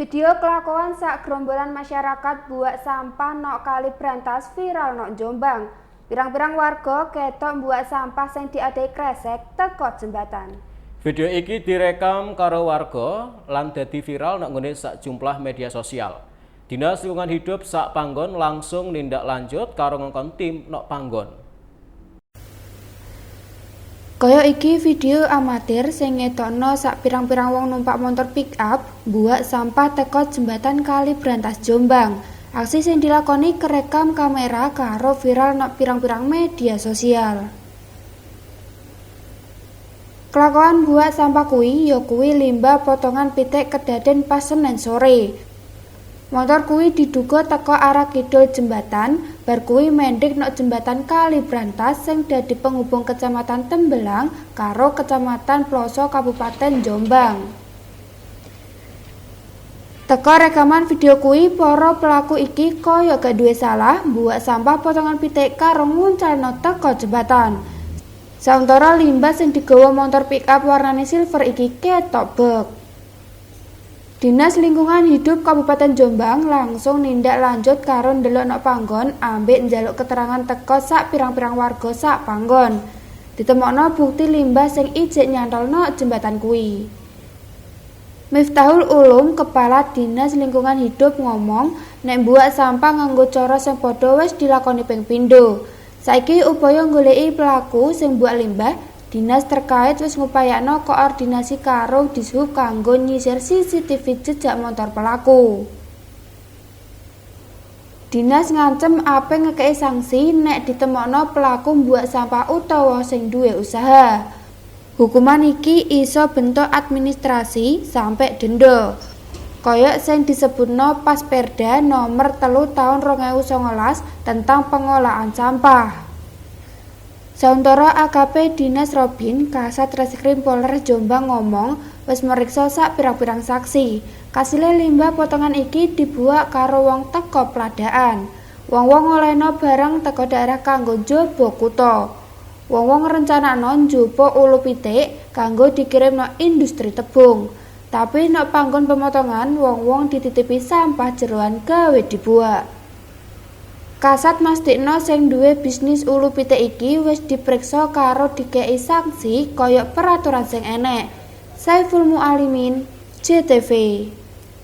Video kelakuan sak gerombolan masyarakat buak sampah nok Kali Brantas viral nok Jombang. Pirang-pirang warga ketok buak sampah sing diadai kresek teko jembatan. Video iki direkam karo warga lan dadi viral nok nggone sak jumlah media sosial. Dinas Lingkungan Hidup sak panggon langsung nindak lanjut karo ngongkon tim nok panggon. Kaya iki video amatir sing ngetokno sak pirang-pirang wong numpak motor pick up buak sampah teko jembatan Kali Brantas Jombang. Aksi sing dilakoni kerekam kamera karo viral nok pirang-pirang media sosial. Kelakuan buak sampah kuwi ya kuwi limbah potongan pitik kedaden pas Senin sore. Motor kuwi diduga teko arah kidul jembatan, bar kuwi mendhek nok jembatan Kali Brantas sing dadi penghubung Kecamatan Tembelang karo Kecamatan Ploso Kabupaten Jombang. Teko rekaman video kuwi para pelaku iki kaya gak duwe salah buak sampah potongan pitik karo nguncalno teko jembatan. Sauntara limbah sing digawa motor pick up warnane silver iki ketok bek. Dinas Lingkungan Hidup Kabupaten Jombang langsung nindak lanjut karo ndelok nok panggon ambek njaluk keterangan teko sak pirang-pirang warga sak panggon. Ditemokno bukti limbah sing ijek nyantolno jembatan kuwi. Miftahul Ulum, Kepala Dinas Lingkungan Hidup ngomong, nek buak sampah nganggo cara sing padha wis dilakoni ping pindho. Saiki upaya nggoleki pelaku sing buak limbah. Dinas terkait wis ngupayakno koordinasi karo Dishub kanggo nyisir CCTV jejak motor pelaku. Dinas ngancem ape ngekei sanksi nek ditemokno pelaku mbuak sampah utawa sing duwe usaha. Hukuman iki iso bentuk administrasi sampai denda. Kaya sing disebutno pas Perda nomor 3 tahun 2019 tentang pengolahan sampah. Sauntara AKP Dinas Robin Kasat Reskrim Polres Jombang ngomong wis meriksa sak pirang-pirang saksi. Kasile limbah potongan iki dibuak karo wong teko Pladaan. Wong-wong ngolehno barang teko daerah kanggo njaba kutha. Wong-wong ngrencanakno njupuk ulu pitik kanggo dikirimno industri tepung. Tapi nek panggon pemotongan wong-wong dititipi sampah jeroan gawe dibuak. Kasat mastikno sing duwe bisnis ulu pitik iki wis dipriksa karo dikei sanksi kaya peraturan sing enek. Saiful Mualimin, JTV.